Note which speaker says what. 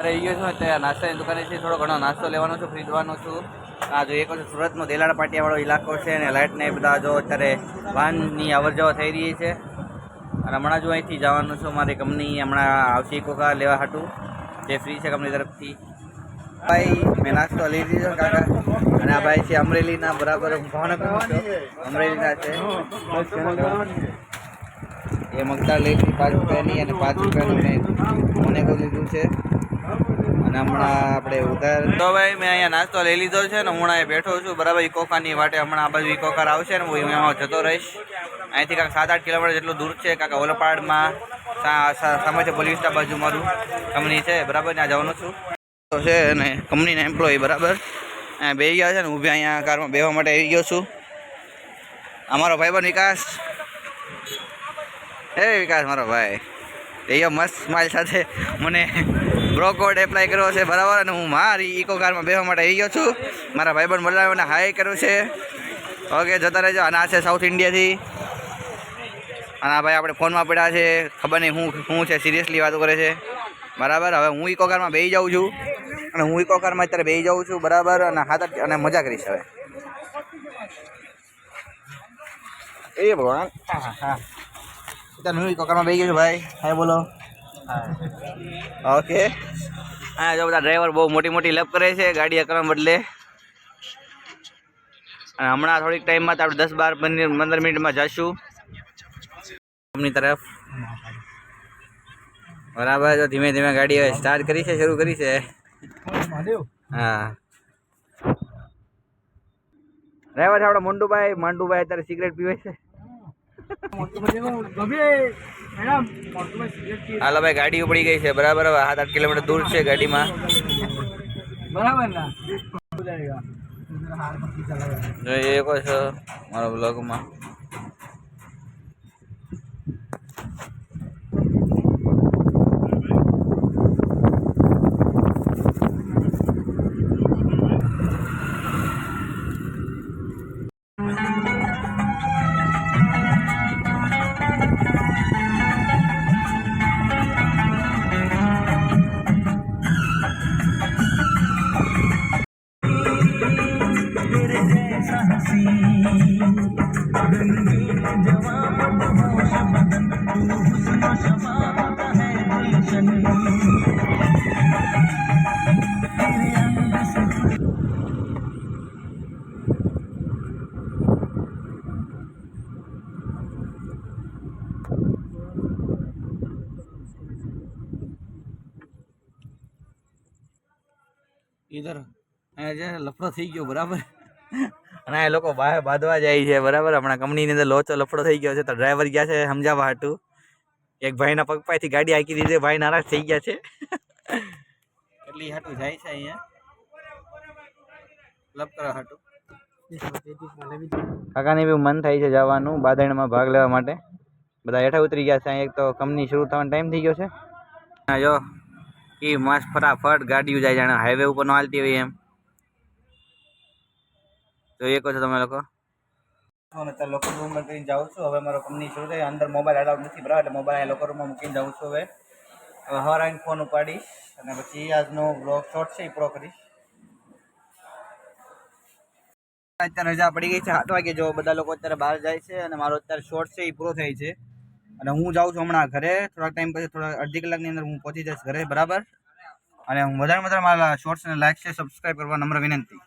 Speaker 1: રહી ગયો છું ત્યાં નાસ્તાની દુકાનેથી થોડો ઘણો નાસ્તો લેવાનો છું, ખરીદવાનો છું. આ જો એક સુરતનો દેલાડ પાટિયાવાળો ઇલાકો છે અને લાઇટ ને બધા જો અત્યારે વાહનની અવર જવર થઈ રહી છે. અને હમણાં જો અહીંથી જવાનું છું, મારી કંપની હમણાં આવશે ઇકોકાર લેવા હાટું, જે ફ્રી છે કંપની તરફથી. ભાઈ મેં નાસ્તો લઈ લીધો કાકા, અને આ ભાઈ છે અમરેલીના, બરાબર ભાવનગર અમરેલીના છે. એ મગદાળ લઈ લીધી 5 રૂપિયાની, અને 5 રૂપિયાનું મેં મને લીધું છે. અને હમણાં આપણે ઉધાર તો ભાઈ મેં અહીંયા નાસ્તો લઈ લીધો છે ને હું અહીંયા બેઠો છું, બરાબર ઇકોકારની વાટે. હમણાં આ બાજુ ઇકોકાર આવશે ને હું એમાં જતો રહીશ. અહીંથી કાંઈક 7-8 કિલોમીટર જેટલું દૂર છે, કાંઈક ઓલપાડમાં સામે છે પોલીસ સ્ટાફ બાજુ મારું કંપની છે, બરાબર ત્યાં જવાનું છું. તો છે ને કંપનીના એમ્પ્લોય બરાબર અહીંયા બેસી ગયા છે ને, ઊભી અહીંયા કારમાં બેસવા માટે આવી ગયો છું. અમારો ભાઈબંધ વિકાસ, વિકાસ મારો ભાઈ એ મસ્ત સ્માઇલ સાથે મને બ્રો કોડ એપ્લાય કર્યો છે, બરાબર. અને હું મારી ઇકોકારમાં બેસવા માટે આવી ગયો છું. મારા ભાઈબંધ બોલાવીને હાય કર્યું છે. ઓકે, જતા રહેજો. અને આ છે સાઉથ ઇન્ડિયાથી, અને આ ભાઈ આપણે ફોનમાં પડ્યા છે, ખબર નહીં હું છે, સિરિયસલી વાતો કરે છે, બરાબર. હવે હું ઇકોકારમાં બેસી જાઉં છું, અને હું ઇકોકારમાં અત્યારે બેસી જાઉં છું, બરાબર. અને અને મજા કરીશ હવે. એ ભગવાન, હા અત્યારે હું ઇકોકારમાં બેસી ગયો છું ભાઈ. હાય બોલો. ઓકે, હા જો બધા ડ્રાઈવર બહુ મોટી મોટી લપ કરે છે ગાડી કરવા બદલે. અને હમણાં થોડીક ટાઈમમાં તો આપણે 10-12-15 મિનિટમાં જઈશું કંપની તરફ, બરાબર. તો ધીમે ધીમે ગાડી હવે સ્ટાર્ટ કરી છે, શરૂ કરી છે. હા, ડ્રાઈવર છે આપણા મંડુભાઈ અત્યારે સિગરેટ પીવે છે. હાલો ભાઈ, ગાડી ઉપડી ગઈ છે, બરાબર. હવે 7-8 કિલોમીટર દૂર છે ગાડીમાં, બરાબર. જોઈએ કો છો મારા બ્લોગમાં. ઇધર અહીંયા જે લફડો થઈ ગયો, બરાબર. અને આ લોકો બહાર બાંધવા જાય છે, બરાબર. હમણાં કંપનીની અંદર લોચો લફડો થઈ ગયો છે, તો ડ્રાઈવર ગયા છે સમજાવવા હાટું. એક ભાઈના પગ પાયથી ગાડી હાંકી દીધી, ભાઈ નારાજ થઈ ગયા છે. એટલી હાટું જાય છે અહીંયા લપ કરવા હાટું. કાકાને બી મન થાય છે જવાનું બાંધણમાં ભાગ લેવા માટે. બધા હેઠા ઉતરી ગયા છે. એક તો કંપની શરૂ થવાનો ટાઈમ થઈ ગયો છે. જો એ મસ્ત ફટાફટ ગાડીઓ જાય, જાણે હાઈવે ઉપર ન હાલતી હોય એમ. તો એ કહો છો તમે લોકો. અત્યારે લોકર રૂમમાં કરીને જાઉં છું. હવે મારો કંપની શરૂ થઈ, અંદર મોબાઈલ અલાઉડ નથી, બરાબર. એટલે મોબાઈલ અહીં લોકર રૂમમાં મૂકીને જાઉં છું. હવે સવારે આવીને ફોન ઉપાડીશ, અને પછી આજનો બ્લોગ શોર્ટ છે એ પૂરો કરીશ. અત્યારે રજા પડી ગઈ છે 8 વાગે. જો બધા લોકો અત્યારે બહાર જાય છે, અને મારો અત્યારે શોર્ટ છે એ પૂરો થાય છે. અને હું જાઉં છું હમણાં ઘરે. થોડાક ટાઈમ પછી, અડધી કલાકની અંદર હું પહોંચી જઈશ ઘરે, બરાબર. અને હું વધારે મારા શોર્ટ્સને લાઈક છે, સબસ્ક્રાઈબ કરવા નમ્ર વિનંતી.